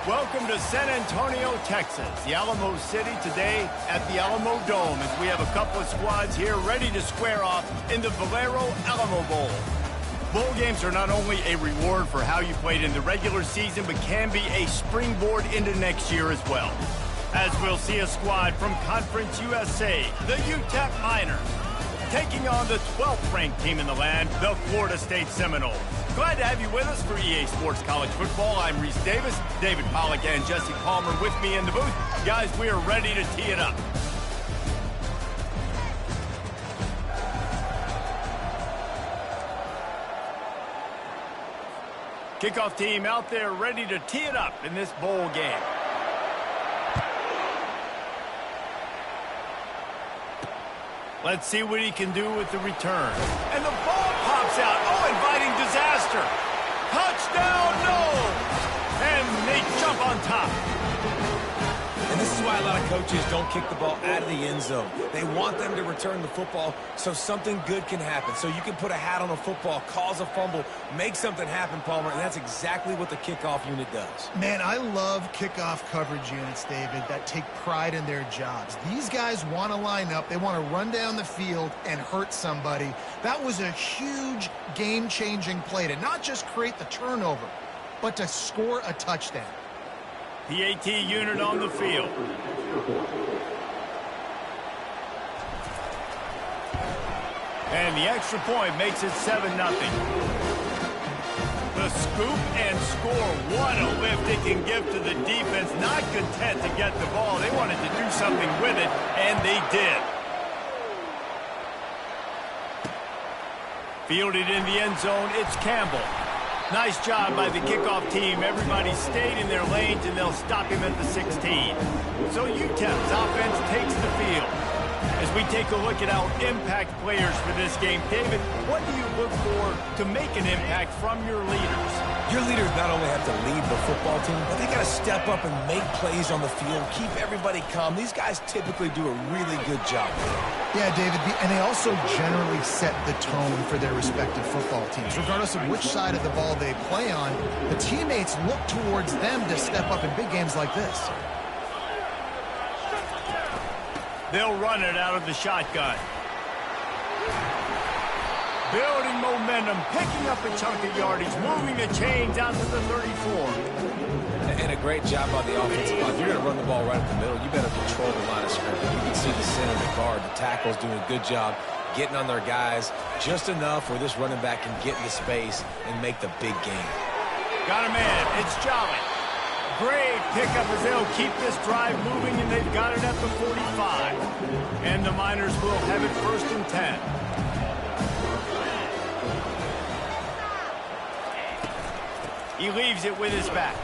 Welcome to San Antonio, Texas, the Alamo City today at the Alamo Dome as we have a couple of squads here ready to square off in the Valero Alamo Bowl. Bowl games are not only a reward for how you played in the regular season, but can be a springboard into next year as well. As we'll see a squad from Conference USA, the UTEP Miners, taking on the 12th ranked team in the land, the Florida State Seminoles. Glad to have you with us for EA Sports College Football. I'm Reese Davis, David Pollack and Jesse Palmer with me in the booth. Guys, we are ready to tee it up. Kickoff team out there ready to tee it up in this bowl game. Let's see what he can do with the return. And the ball pops out. Oh, inviting disaster. Touchdown, no! And they jump on top. And this is why a lot of coaches don't kick the ball out of the end zone. They want them to return the football so something good can happen. So you can put a hat on a football, cause a fumble, make something happen, Palmer, and that's exactly what the kickoff unit does. Man, I love kickoff coverage units, David, that take pride in their jobs. These guys want to line up. They want to run down the field and hurt somebody. That was a huge game-changing play to not just create the turnover, but to score a touchdown. PAT unit on the field. And the extra point makes it 7-0. The scoop and score. What a lift it can give to the defense. Not content to get the ball. They wanted to do something with it, and they did. Fielded in the end zone, it's Campbell. Nice job by the kickoff team. Everybody stayed in their lanes, and they'll stop him at the 16. So UTEP's offense takes the field. As we take a look at our impact players for this game, David, what do you look for to make an impact from your leaders? Your leaders not only have to lead the football team, but they got to step up and make plays on the field, keep everybody calm. These guys typically do a really good job. Yeah, David, and they also generally set the tone for their respective football teams. Regardless of which side of the ball they play on, the teammates look towards them to step up in big games like this. They'll run it out of the shotgun. Building momentum, picking up a chunk of yardage, moving the chains out to the 34. And a great job on the offensive line. If you're going to run the ball right up the middle, you better control the line of scrimmage. You can see the center, the guard, the tackles doing a good job getting on their guys just enough where this running back can get into space and make the big game. Got a man. It's Jolly. Great pickup as they'll keep this drive moving, and they've got it at the 45. And the Miners will have it 1st and 10. He leaves it with his back.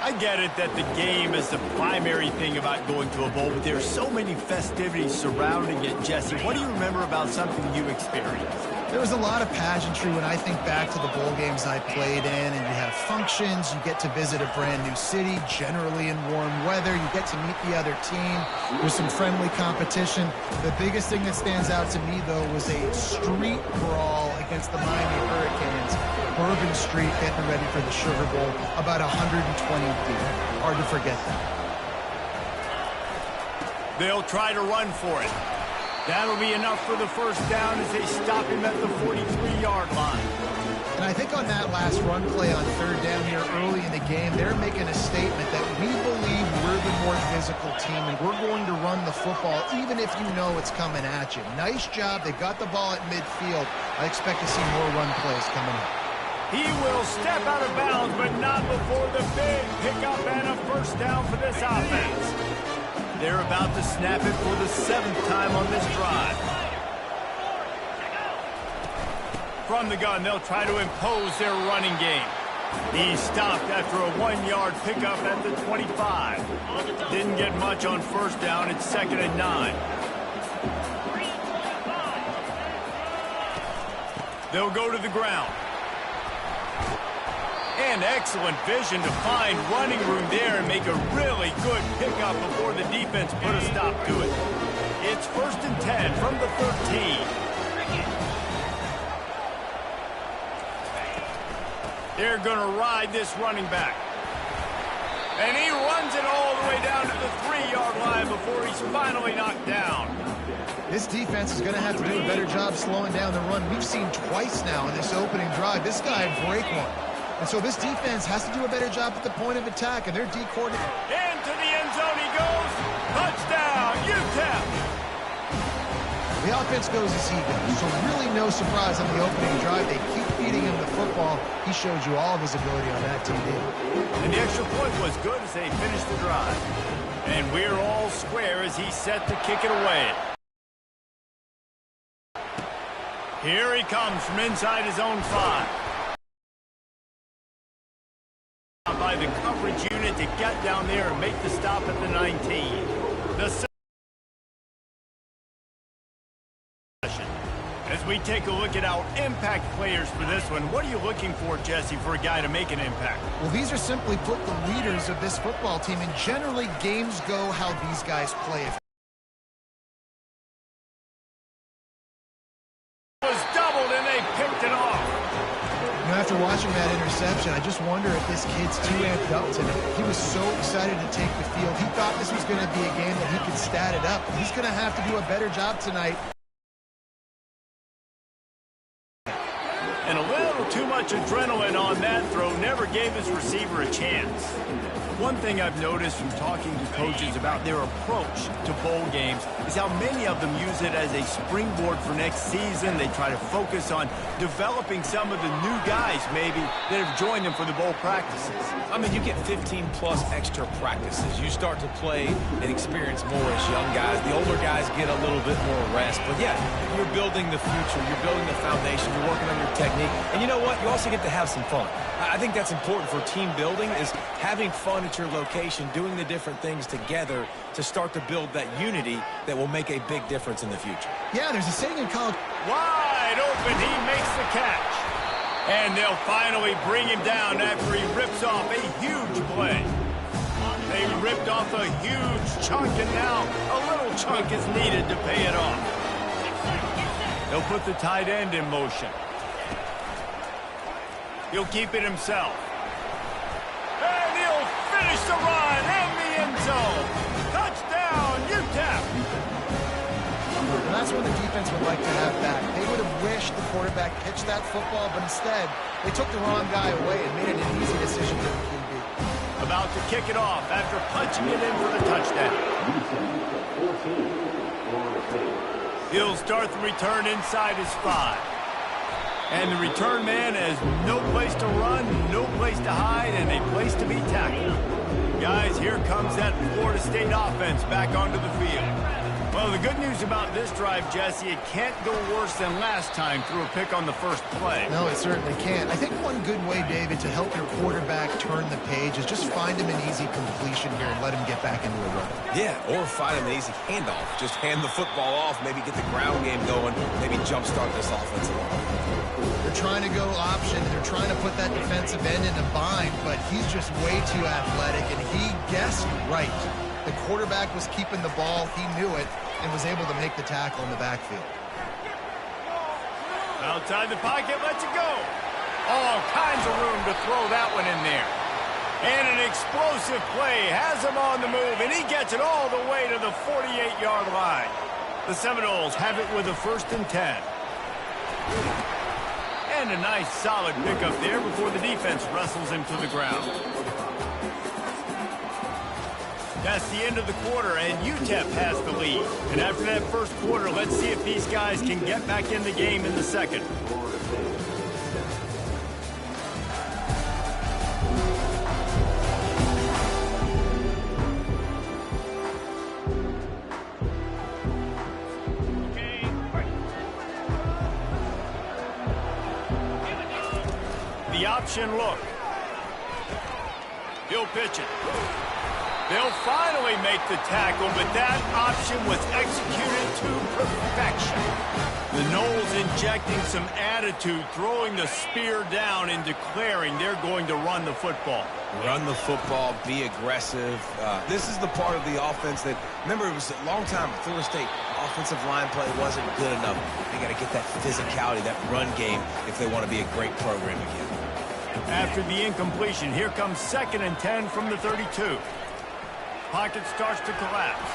I get it that the game is the primary thing about going to a bowl, but there's so many festivities surrounding it. Jesse, what do you remember about something you experienced? There was a lot of pageantry when I think back to the bowl games I played in, and you have functions, you get to visit a brand new city, generally in warm weather, you get to meet the other team, there's some friendly competition. The biggest thing that stands out to me, though, was a street brawl against the Miami Hurricanes. Bourbon Street getting ready for the Sugar Bowl, about 120 deep. Hard to forget that. They'll try to run for it. That'll be enough for the 1st down as they stop him at the 43-yard line. And I think on that last run play on 3rd down here early in the game, they're making a statement that we believe we're the more physical team and we're going to run the football even if you know it's coming at you. Nice job. They got the ball at midfield. I expect to see more run plays coming up. He will step out of bounds, but not before the big pickup and a 1st down for this offense. They're about to snap it for the 7th time on this drive. From the gun, they'll try to impose their running game. He stopped after a 1-yard pickup at the 25. Didn't get much on 1st down. It's 2nd and 9. They'll go to the ground. And excellent vision to find running room there and make a really good pickup before the defense put a stop to it. It's 1st and 10 from the 13. They're going to ride this running back. And he runs it all the way down to the 3-yard line before he's finally knocked down. This defense is going to have to do a better job slowing down the run. We've seen twice now in this opening drive. This guy break one. And so this defense has to do a better job at the point of attack, and they're decoordinated. Into the end zone he goes. Touchdown, UTEP. The offense goes as he goes, so really no surprise on the opening drive. They keep feeding him the football. He showed you all of his ability on that TD. And the extra point was good as they finished the drive. And we're all square as he's set to kick it away. Here he comes from inside his own 5. By the coverage unit to get down there and make the stop at the 19. As we take a look at our impact players for this one, what are you looking for, Jesse, for a guy to make an impact? Well, these are simply put the leaders of this football team, and generally games go how these guys play. Was doubled and they picked it off. You know, after watching that interception, I just wonder if this kid's too amped up today. He was so excited to take the field. He thought this was going to be a game that he could stat it up. He's going to have to do a better job tonight. And a little too much adrenaline on that throw never gave his receiver a chance. One thing I've noticed from talking to coaches about their approach to bowl games is how many of them use it as a springboard for next season. They try to focus on developing some of the new guys, maybe, that have joined them for the bowl practices. I mean, you get 15-plus extra practices. You start to play and experience more as young guys. The older guys get a little bit more rest. But, yeah, you're building the future. You're building the foundation. You're working on your technique. And you know what? You also get to have some fun. I think that's important for team building, is having fun at your location, doing the different things together to start to build that unity that will make a big difference in the future. Yeah, there's a saying in college. Wide open, he makes the catch. And they'll finally bring him down after he rips off a huge play. They ripped off a huge chunk, and now a little chunk is needed to pay it off. They'll put the tight end in motion. He'll keep it himself. And he'll finish the run in the end zone. Touchdown, UTEP. And that's what the defense would like to have back. They would have wished the quarterback pitched that football, but instead, they took the wrong guy away and made it an easy decision for the QB. About to kick it off after punching it in for the touchdown. He'll start the return inside his 5. And the return man has no place to run, no place to hide, and a place to be tackled. Guys, here comes that Florida State offense back onto the field. Well, the good news about this drive, Jesse, it can't go worse than last time through a pick on the first play. No, it certainly can't. I think one good way, David, to help your quarterback turn the page is just find him an easy completion here and let him get back into a run. Yeah, or find him an easy handoff. Just hand the football off, maybe get the ground game going, maybe jumpstart this offensive line. They're trying to go option. They're trying to put that defensive end in a bind, but he's just way too athletic, and he guessed right. The quarterback was keeping the ball. He knew it and was able to make the tackle in the backfield. Outside the pocket, lets it go. All kinds of room to throw that one in there. And an explosive play has him on the move, and he gets it all the way to the 48-yard line. The Seminoles have it with a 1st and 10. And a nice solid pickup there before the defense wrestles him to the ground. That's the end of the quarter, and UTEP has the lead. And after that first quarter, let's see if these guys can get back in the game in the second. The option look. He'll pitch it. They'll finally make the tackle, but that option was executed to perfection. The Noles injecting some attitude, throwing the spear down and declaring they're going to run the football. Run the football, be aggressive. This is the part of the offense that, remember, it was a long time, Florida State offensive line play wasn't good enough. They got to get that physicality, that run game, if they want to be a great program again. After the incompletion, here comes 2nd and 10 from the 32. Pocket starts to collapse.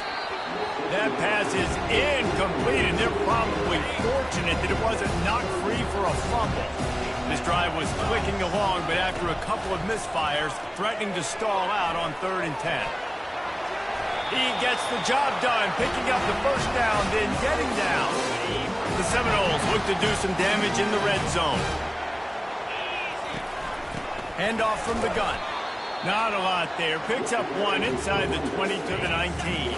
That pass is incomplete, and they're probably fortunate that it wasn't knocked free for a fumble. This drive was clicking along, but after a couple of misfires, threatening to stall out on 3rd and 10. He gets the job done, picking up the first down, then getting down. The Seminoles look to do some damage in the red zone. Handoff from the gun. Not a lot there. Picks up one inside the 20 to the 19.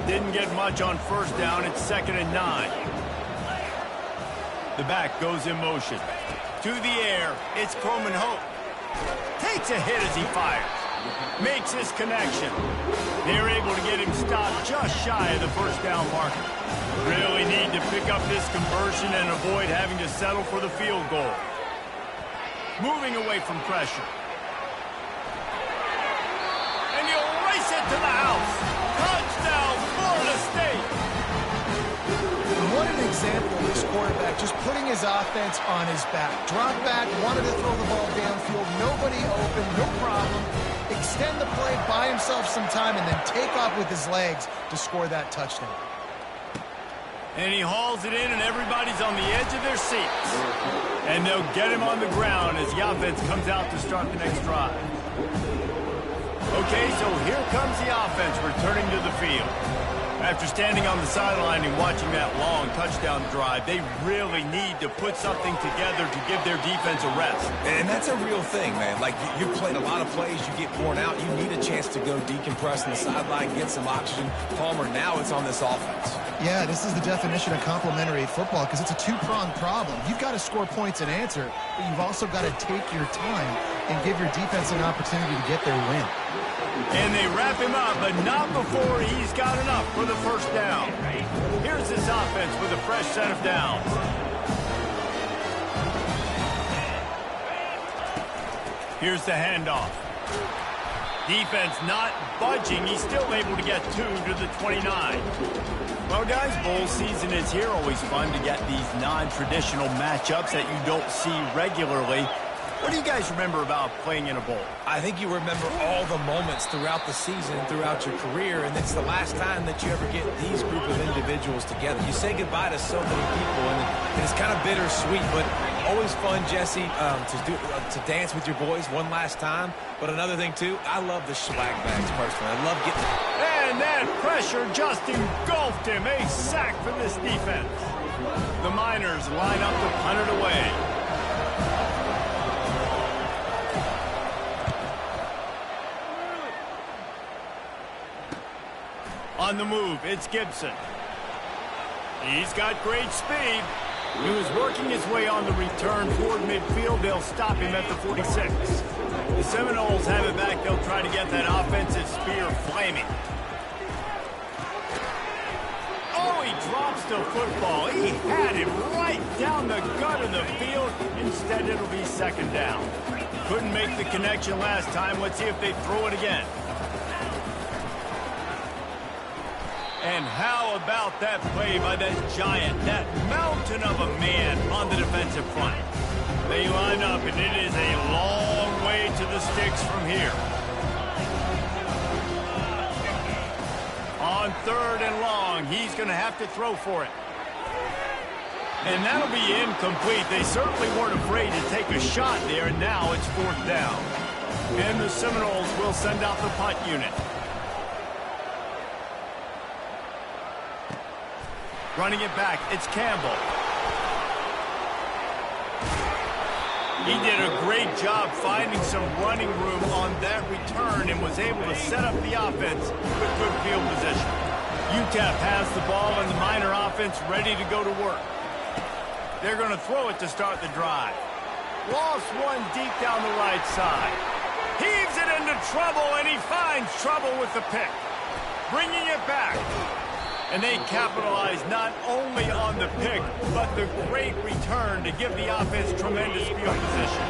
Didn't get much on first down. It's 2nd and 9. The back goes in motion. To the air, it's Coleman Hope. Takes a hit as he fires. Makes his connection. They're able to get him stopped just shy of the first down marker. Really need to pick up this conversion and avoid having to settle for the field goal. Moving away from pressure. And he'll race it to the house. Touchdown, Florida State. What an example of this quarterback just putting his offense on his back. Drop back, wanted to throw the ball downfield, nobody open, no problem. Extend the play, buy himself some time, and then take off with his legs to score that touchdown. And he hauls it in, and everybody's on the edge of their seats. And they'll get him on the ground as the offense comes out to start the next drive. Okay, so here comes the offense returning to the field. After standing on the sideline and watching that long touchdown drive, they really need to put something together to give their defense a rest. And that's a real thing, man. Like, you've played a lot of plays, you get worn out, you need a chance to go decompress on the sideline, get some oxygen. Palmer, now it's on this offense. Yeah, this is the definition of complementary football because it's a two-pronged problem. You've got to score points and answer, but you've also got to take your time and give your defense an opportunity to get their win. And they wrap him up, but not before he's got enough for the first down. Here's this offense with a fresh set of downs. Here's the handoff. Defense not budging. He's still able to get 2 to the 29. Well, guys, bowl season is here. Always fun to get these non-traditional matchups that you don't see regularly. What do you guys remember about playing in a bowl? I think you remember all the moments throughout the season, throughout your career, and it's the last time that you ever get these group of individuals together. You say goodbye to so many people, and it's kind of bittersweet, but always fun, Jesse, to dance with your boys one last time. But another thing, too, I love the swag bags, personally. I love getting... And that pressure just engulfed him. A sack for this defense. The Miners line up to punt it away. On the move, it's Gibson. He's got great speed. He was working his way on the return toward midfield. They'll stop him at the 46. The Seminoles have it back. They'll try to get that offensive spear flaming. Oh, he drops the football. He had it right down the gut of the field. Instead, it'll be 2nd down. Couldn't make the connection last time. Let's see if they throw it again. And how about that play by that giant, that mountain of a man on the defensive front? They line up, and it is a long way to the sticks from here. On 3rd and long, he's going to have to throw for it. And that'll be incomplete. They certainly weren't afraid to take a shot there, and now it's 4th down. And the Seminoles will send out the punt unit. Running it back, it's Campbell. He did a great job finding some running room on that return and was able to set up the offense with good field position. UTEP has the ball and the Miner offense ready to go to work. They're going to throw it to start the drive. Lost one deep down the right side. Heaves it into trouble, and he finds trouble with the pick. Bringing it back. And they capitalize not only on the pick, but the great return to give the offense tremendous field position.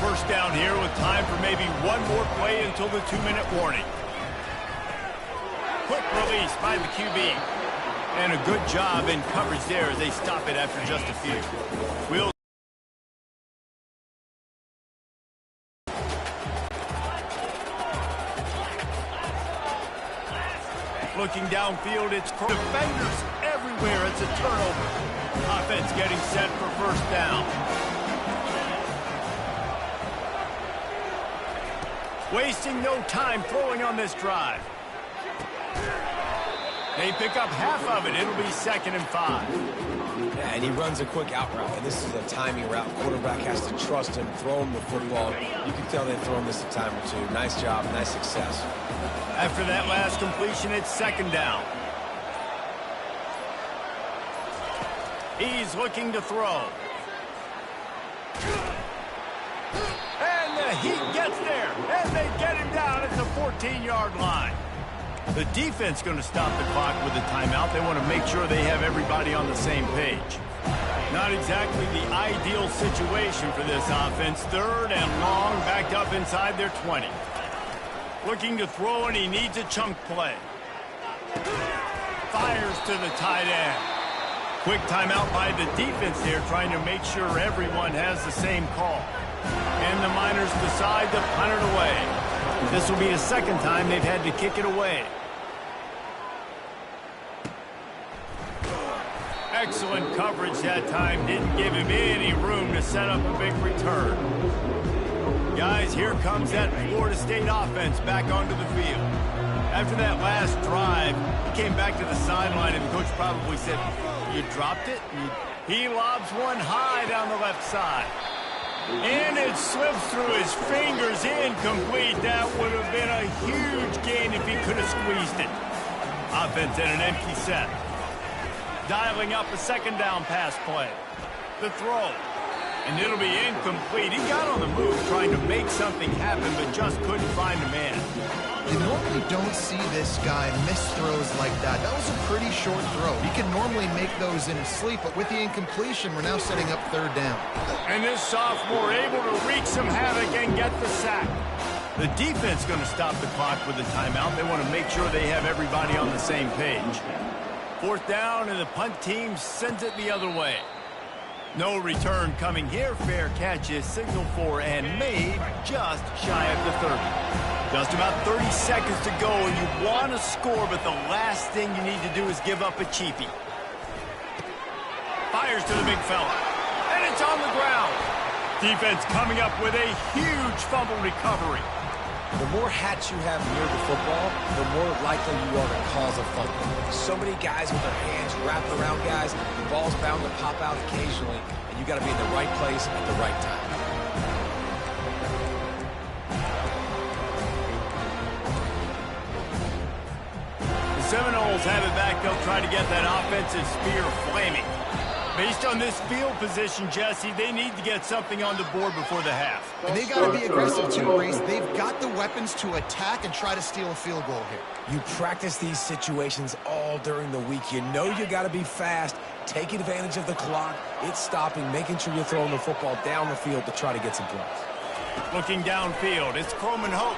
First down here with time for maybe one more play until the 2-minute warning. Quick release by the QB. And a good job in coverage there as they stop it after just a few. We'll downfield. It's defenders everywhere. It's a turnover. Offense getting set for first down. Wasting no time throwing on this drive. They pick up half of it. It'll be 2nd and 5. Yeah, and he runs a quick out route, and this is a timing route. Quarterback has to trust him, throw him the football. You can tell they've thrown this a time or two. Nice job, nice success. After that last completion, it's 2nd down. He's looking to throw. And the Heat gets there, and they get him down at the 14-yard line. The defense going to stop the clock with a timeout. They want to make sure they have everybody on the same page. Not exactly the ideal situation for this offense. 3rd and long, backed up inside their 20. Looking to throw, and he needs a chunk play. Fires to the tight end. Quick timeout by the defense there, trying to make sure everyone has the same call. And the Miners decide to punt it away. This will be the 2nd time they've had to kick it away. Excellent coverage that time. Didn't give him any room to set up a big return. Guys, here comes that Florida State offense back onto the field. After that last drive, he came back to the sideline, and the coach probably said, "You dropped it?" He lobs one high down the left side. And it slips through his fingers, incomplete. That would have been a huge gain if he could have squeezed it. Offense in an empty set. Dialing up a 2nd down pass play. The throw. And it'll be incomplete. He got on the move trying to make something happen, but just couldn't find a man. You normally don't see this guy miss throws like that. That was a pretty short throw. He can normally make those in his sleep, but with the incompletion, we're now setting up 3rd down. And this sophomore able to wreak some havoc and get the sack. The defense going to stop the clock with a timeout. They want to make sure they have everybody on the same page. 4th down, and the punt team sends it the other way. No return coming here. Fair catch is signaled for and made just shy of the 30. Just about 30 seconds to go, and you want to score, but the last thing you need to do is give up a cheapie. Fires to the big fella, and it's on the ground. Defense coming up with a huge fumble recovery. The more hats you have near the football, the more likely you are to cause a fumble. So many guys with their hands wrapped around guys, the ball's bound to pop out occasionally, and you got to be in the right place at the right time. The Seminoles have it back. They'll try to get that offensive spear flaming. Based on this field position, Jesse, they need to get something on the board before the half. And they got to be aggressive too, Reese. They've got the weapons to attack and try to steal a field goal here. You practice these situations all during the week. You know you got to be fast, take advantage of the clock. It's stopping, making sure you're throwing the football down the field to try to get some points. Looking downfield, it's Coleman Hope.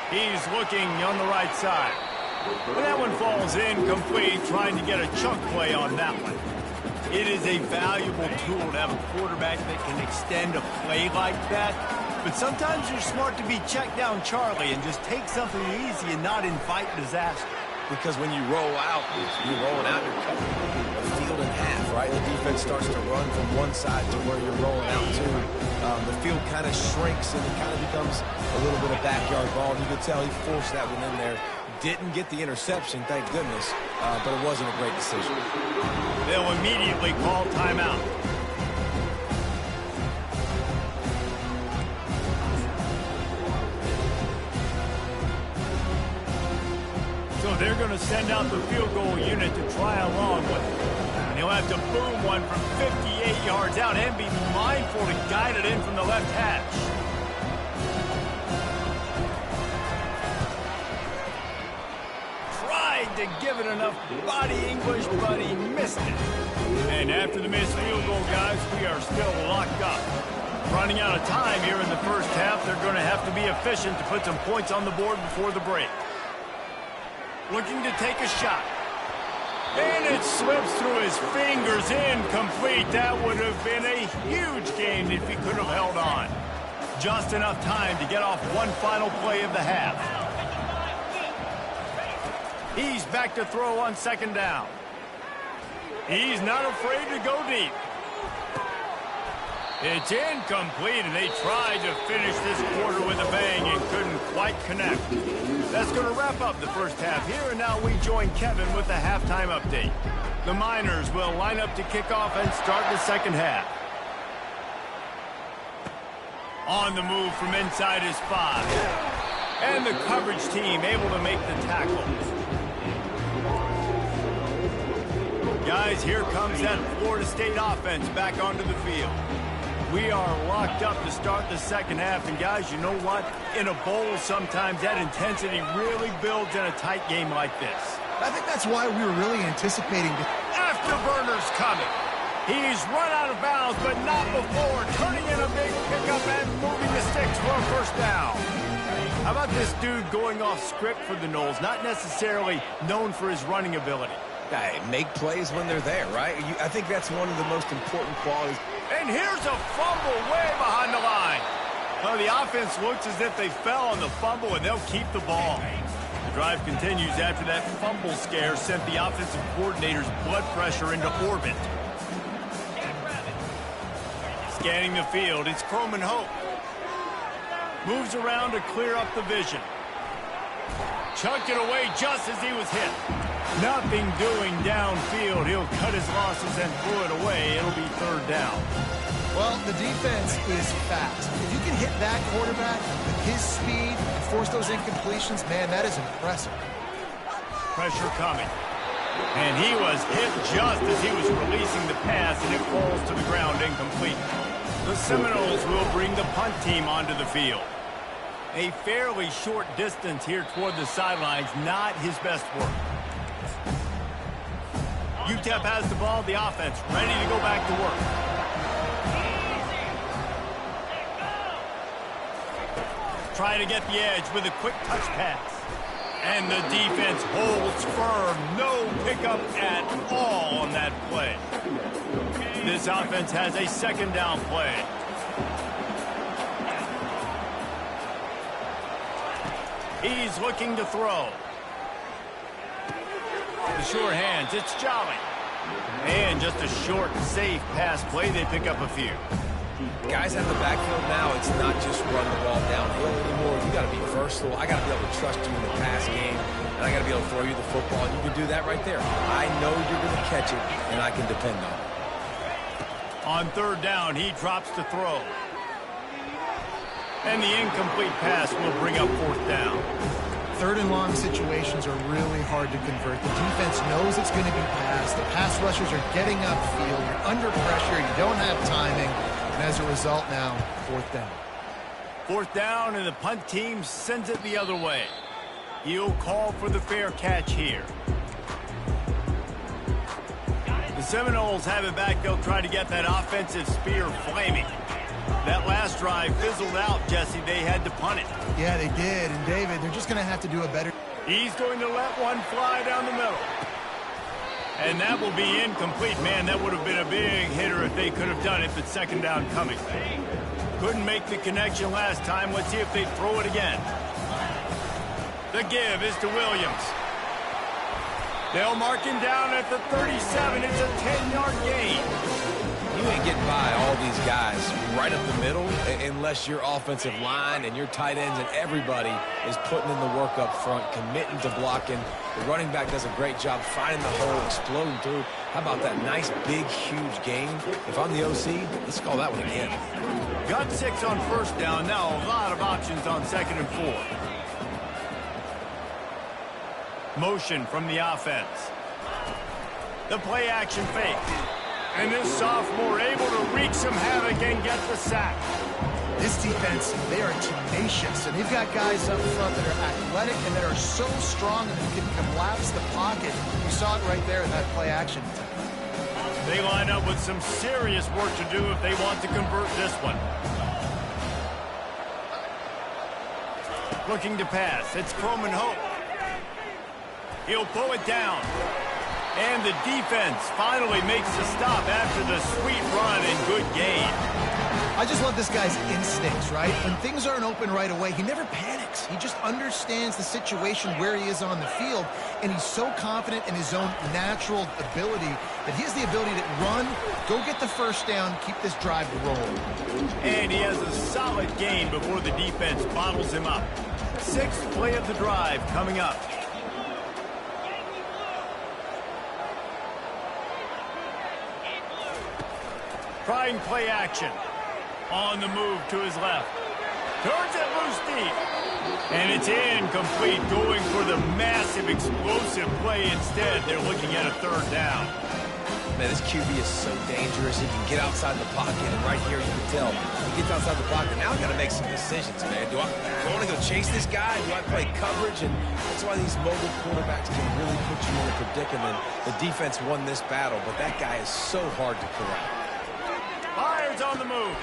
He's looking on the right side. Well, that one falls incomplete, trying to get a chunk play on that one. It is a valuable tool to have a quarterback that can extend a play like that. But sometimes you're smart to be check down Charlie and just take something easy and not invite disaster. Because when you roll out, you're rolling out, you're cutting the field in half, right? The defense starts to run from one side to where you're rolling out to. The field kind of shrinks and it kind of becomes a little bit of backyard ball. You could tell he forced that one in there. Didn't get the interception, thank goodness, but it wasn't a great decision. They'll immediately call timeout. So they're going to send out the field goal unit to try along with it. And he'll have to boom one from 58 yards out and be mindful to guide it in from the left hash. To give it enough body English, but he missed it. And after the missed field goal, guys, we are still locked up. Running out of time here in the first half. They're going to have to be efficient to put some points on the board before the break. Looking to take a shot. And it slips through his fingers, incomplete. That would have been a huge gain if he could have held on. Just enough time to get off one final play of the half. He's back to throw on second down. He's not afraid to go deep. It's incomplete, and they tried to finish this quarter with a bang and couldn't quite connect. That's going to wrap up the first half here, and now we join Kevin with the halftime update. The Miners will line up to kick off and start the second half. On the move from inside his 5. And the coverage team able to make the tackle. Guys, here comes that Florida State offense back onto the field. We are locked up to start the second half, and guys, you know what? In a bowl, sometimes that intensity really builds in a tight game like this. I think that's why we were really anticipating. Afterburner's coming. He's run out of bounds, but not before turning in a big pickup and moving the sticks for a first down. How about this dude going off script for the Noles? Not necessarily known for his running ability. Hey, make plays when they're there, right? I think that's one of the most important qualities. And here's a fumble way behind the line. Well, the offense looks as if they fell on the fumble, and they'll keep the ball. The drive continues after that fumble scare sent the offensive coordinator's blood pressure into orbit. Scanning the field, it's Croman Hope. Moves around to clear up the vision. Chunked it away just as he was hit. Nothing doing downfield. He'll cut his losses and throw it away. It'll be third down. Well, the defense is fast. If you can hit that quarterback with his speed and force those incompletions, man, that is impressive. Pressure coming. And he was hit just as he was releasing the pass, and it falls to the ground incomplete. The Seminoles will bring the punt team onto the field. A fairly short distance here toward the sidelines, not his best work. UTEP has the ball, the offense ready to go back to work. Try to get the edge with a quick touch pass. And the defense holds firm. No pickup at all on that play. This offense has a second down play. He's looking to throw. The short hands, it's Jolly. And just a short, safe pass play. They pick up a few. Guys in the backfield now, it's not just run the ball downhill anymore. You got to be versatile. I got to be able to trust you in the pass game, and I got to be able to throw you the football. And you can do that right there. I know you're going to catch it, and I can depend on it. On third down, he drops to throw. And the incomplete pass will bring up fourth down. Third and long situations are really hard to convert. The defense knows it's going to be passed. The pass rushers are getting upfield. You're under pressure. You don't have timing. And as a result now, fourth down. Fourth down, and the punt team sends it the other way. He'll call for the fair catch here. The Seminoles have it back. They'll try to get that offensive spear flaming. That last drive fizzled out, Jesse. They had to punt it. Yeah, they did. And, David, they're just going to have to do a better. He's going to let one fly down the middle. And that will be incomplete. Man, that would have been a big hitter if they could have done it, but second down coming. Couldn't make the connection last time. Let's see if they throw it again. The give is to Williams. They'll mark him down at the 37. It's a 10-yard gain. You ain't getting by all these guys right up the middle unless your offensive line and your tight ends and everybody is putting in the work up front, committing to blocking. The running back does a great job finding the hole, exploding through. How about that nice, big, huge gain? If I'm the OC, let's call that one again. Got 6 on first down. Now a lot of options on second and 4. Motion from the offense. The play action fake. And this sophomore able to wreak some havoc and get the sack. This defense, they are tenacious, and they've got guys up front that are athletic and that are so strong that they can collapse the pocket. You saw it right there in that play action. They line up with some serious work to do if they want to convert this one. Looking to pass. It's Croman Hope. He'll pull it down. And the defense finally makes the stop after the sweet run and good gain. I just love this guy's instincts, right? When things aren't open right away, he never panics. He just understands the situation where he is on the field, and he's so confident in his own natural ability that he has the ability to run, go get the first down, keep this drive rolling. And he has a solid gain before the defense bottles him up. Sixth play of the drive coming up. Trying play action. On the move to his left. Turns it loose deep. And it's incomplete, going for the massive explosive play instead. They're looking at a third down. Man, this QB is so dangerous. He can get outside the pocket, and right here you can tell he gets outside the pocket. Now I got to make some decisions, man. Do I want to go chase this guy? Do I play coverage? And that's why these mobile quarterbacks can really put you in a predicament. The defense won this battle, but that guy is so hard to corral. Fires on the move.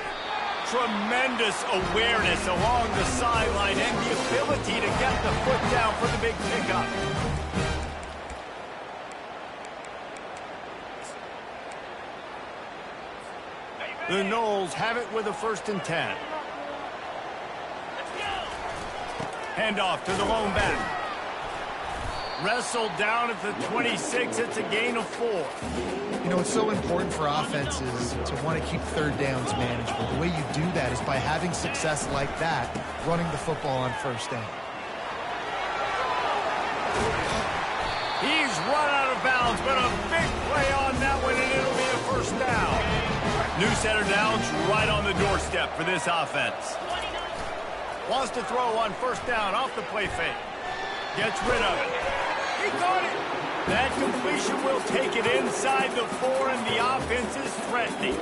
Tremendous awareness along the sideline and the ability to get the foot down for the big pickup. The Knowles have it with a 1st and 10. Handoff to the lone back. Wrestled down at the 26. It's a gain of 4. You know, it's so important for offenses to want to keep third downs manageable. The way you do that is by having success like that, running the football on first down. He's run out of bounds, but a big play on that one, and it'll be a 1st down. New center downs right on the doorstep for this offense. Wants to throw on 1st down off the play fake. Gets rid of it. He caught it. That completion will take it inside the 4, and the offense is threatening.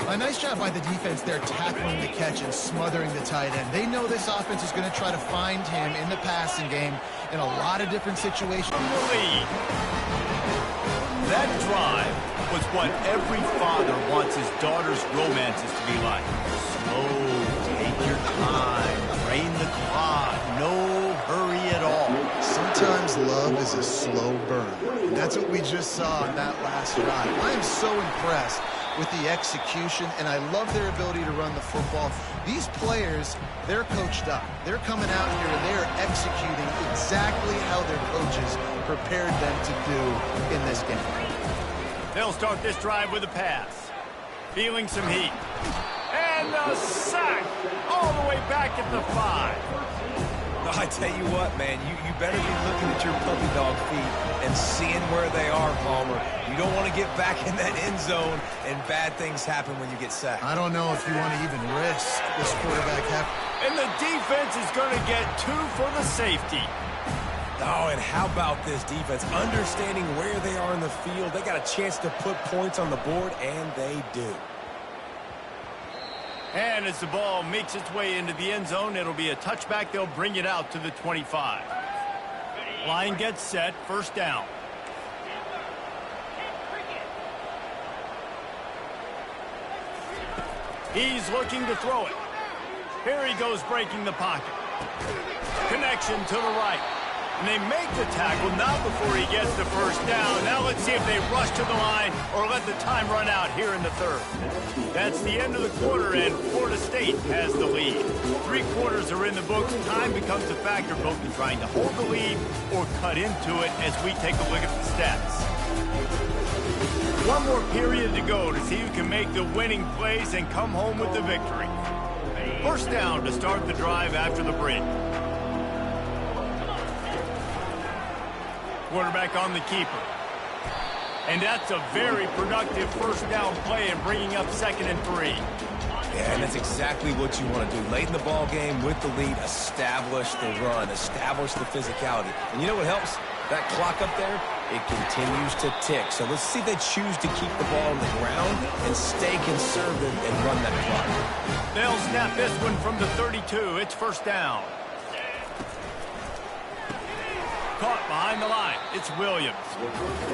A nice job by the defense there tackling the catch and smothering the tight end. They know this offense is going to try to find him in the passing game in a lot of different situations. From the lead. That drive was what every father wants his daughter's romances to be like. Slow, take your time, drain the clock, no hurry at all. Sometimes love is a slow burn. And that's what we just saw in that last drive. I am so impressed with the execution, and I love their ability to run the football. These players, they're coached up. They're coming out here and they're executing exactly how their coaches prepared them to do in this game. They'll start this drive with a pass. Feeling some heat. And a sack all the way back at the 5. I tell you what, man, you better be looking at your puppy dog feet and seeing where they are, Palmer. You don't want to get back in that end zone and bad things happen when you get sacked. I don't know if you want to even risk this quarterback having. And the defense is going to get 2 for the safety. Oh, and how about this defense? Understanding where they are in the field. They got a chance to put points on the board, and they do. And as the ball makes its way into the end zone, it'll be a touchback. They'll bring it out to the 25. Line gets set, 1st down. He's looking to throw it. Here he goes, breaking the pocket. Connection to the right. And they make the tackle, not before he gets the 1st down. Now let's see if they rush to the line or let the time run out here in the 3rd. That's the end of the quarter, and Florida State has the lead. 3 quarters are in the books. Time becomes a factor, both in trying to hold the lead or cut into it as we take a look at the stats. 1 more period to go to see who can make the winning plays and come home with the victory. 1st down to start the drive after the break. Quarterback on the keeper. And that's a very productive 1st down play and bringing up 2nd and 3. Yeah, and that's exactly what you want to do. Late in the ball game with the lead, establish the run, establish the physicality. And you know what helps? That clock up there, it continues to tick. So let's see if they choose to keep the ball on the ground and stay conservative and run that clock. They'll snap this one from the 32. It's 1st down. Caught behind the line. It's Williams.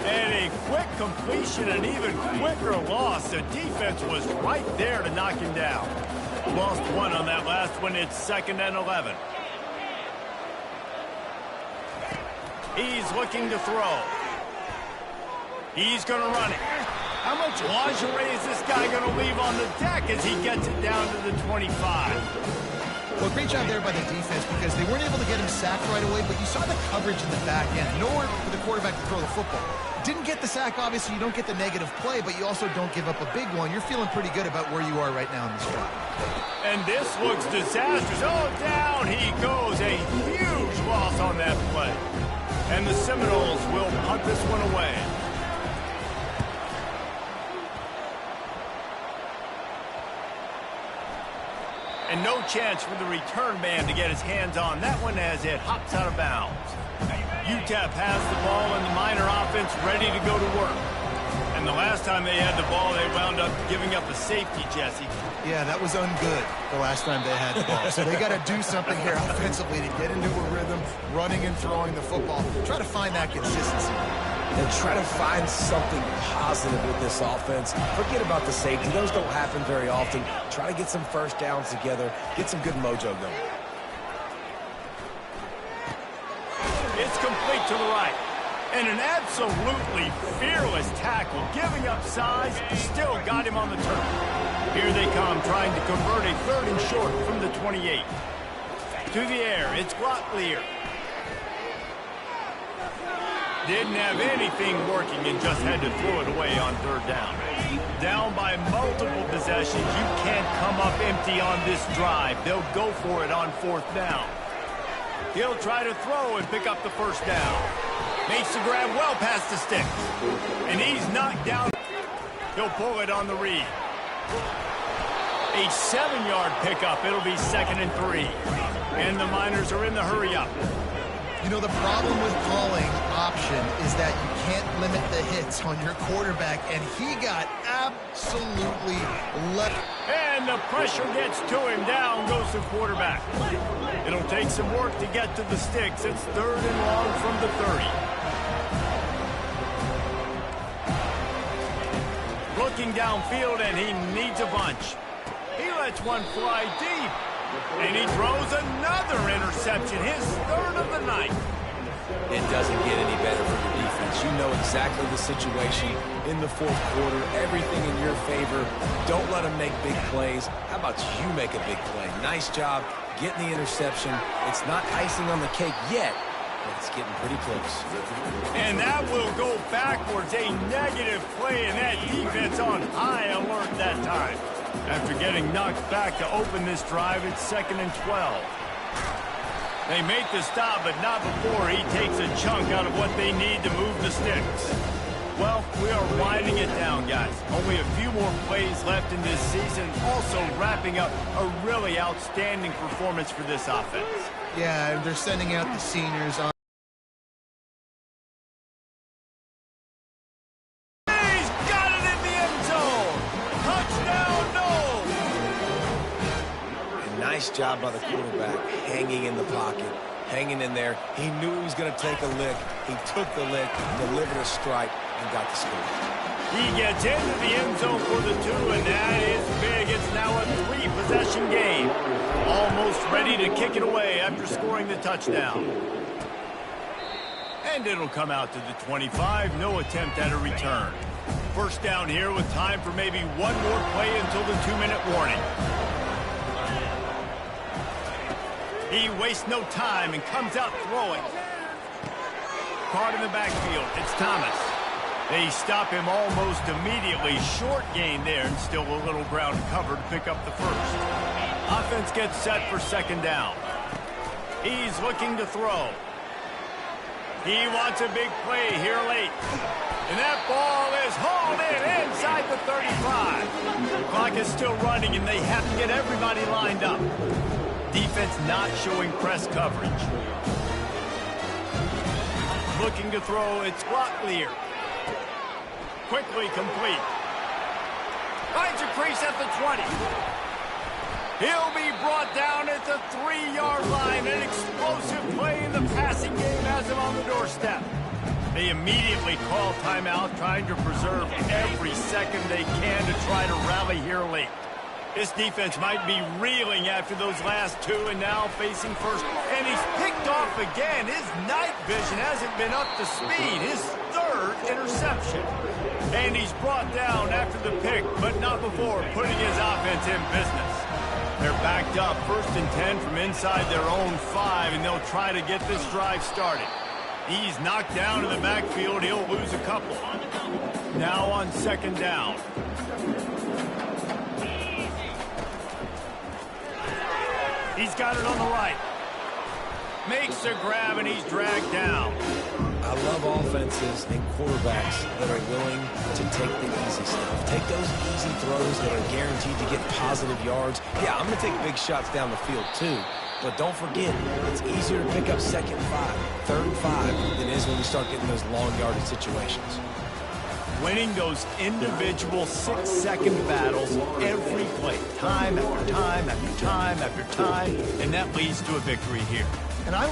And a quick completion, an even quicker loss. The defense was right there to knock him down. Lost 1 on that last one. It's 2nd and 11. He's looking to throw. He's going to run it. How much lingerie is this guy going to leave on the deck as he gets it down to the 25? Well, great job there by the defense because they weren't able to get him sacked right away, but you saw the coverage in the back end. Nowhere for the quarterback to throw the football. Didn't get the sack, obviously. You don't get the negative play, but you also don't give up a big one. You're feeling pretty good about where you are right now in this drive. And this looks disastrous. Oh, down he goes. A huge loss on that play. And the Seminoles will punt this one away. And no chance for the return man to get his hands on that one as it hops out of bounds. UTEP has the ball and the Miner offense ready to go to work. And the last time they had the ball, they wound up giving up a safety, Jesse. Yeah, that was ungood the last time they had the ball. So they got to do something here offensively to get into a rhythm, running and throwing the football. Try to find that consistency. And try to find something positive with this offense. Forget about the safety. Those don't happen very often. Try to get some first downs together. Get some good mojo going. It's complete to the right. And an absolutely fearless tackle, giving up size, still got him on the turf. Here they come, trying to convert a 3rd and short from the 28. To the air, it's Grotlier. Didn't have anything working and just had to throw it away on 3rd down. Down by multiple possessions, you can't come up empty on this drive. They'll go for it on 4th down. He'll try to throw and pick up the 1st down. Makes the grab well past the stick. And he's knocked down. He'll pull it on the read. A 7-yard pickup. It'll be 2nd and 3. And the Miners are in the hurry-up. You know, the problem with calling option is that you can't limit the hits on your quarterback, and he got absolutely left. And the pressure gets to him. Down goes the quarterback. It'll take some work to get to the sticks. It's 3rd and long from the 30. Looking downfield, and he needs a bunch. He lets one fly deep. And he throws another interception, his 3rd of the night. It doesn't get any better for the defense. You know exactly the situation in the 4th quarter. Everything in your favor. Don't let them make big plays. How about you make a big play? Nice job getting the interception. It's not icing on the cake yet, but it's getting pretty close. And that will go backwards. A negative play, and that defense on high alert that time. After getting knocked back to open this drive, it's 2nd and 12. They make the stop, but not before he takes a chunk out of what they need to move the sticks. Well, we are winding it down, guys. Only a few more plays left in this season. Also wrapping up a really outstanding performance for this offense. Yeah, they're sending out the seniors on. Nice job by the quarterback, hanging in the pocket, hanging in there. He knew he was going to take a lick. He took the lick, delivered a strike, and got the score. He gets into the end zone for the 2, and that is big. It's now a 3-possession game. Almost ready to kick it away after scoring the touchdown. And it'll come out to the 25. No attempt at a return. 1st down here with time for maybe one more play until the 2-minute warning. He wastes no time and comes out throwing. Caught in the backfield. It's Thomas. They stop him almost immediately. Short gain there, and still a little ground to cover to pick up the 1st. Offense gets set for 2nd down. He's looking to throw. He wants a big play here late. And that ball is hauled in inside the 35. The clock is still running, and they have to get everybody lined up. Defense not showing press coverage. Looking to throw, it's Grotlier. Quickly complete. Finds a crease at the 20. He'll be brought down at the 3-yard line. An explosive play in the passing game has him on the doorstep. They immediately call timeout, trying to preserve every second they can to try to rally here late. This defense might be reeling after those last 2 and now facing 1st. And he's picked off again. His night vision hasn't been up to speed. His 3rd interception. And he's brought down after the pick, but not before putting his offense in business. They're backed up 1st and 10 from inside their own 5, and they'll try to get this drive started. He's knocked down in the backfield. He'll lose a couple. Now on 2nd down. He's got it on the right. Makes a grab, and he's dragged down. I love offenses and quarterbacks that are willing to take the easy stuff. Take those easy throws that are guaranteed to get positive yards. Yeah, I'm going to take big shots down the field too. But don't forget, it's easier to pick up 2nd and 5, 3rd and 5 than it is when we start getting those long yardage situations. Winning those individual 6-second battles every play, time after time after time after time, and that leads to a victory here. And I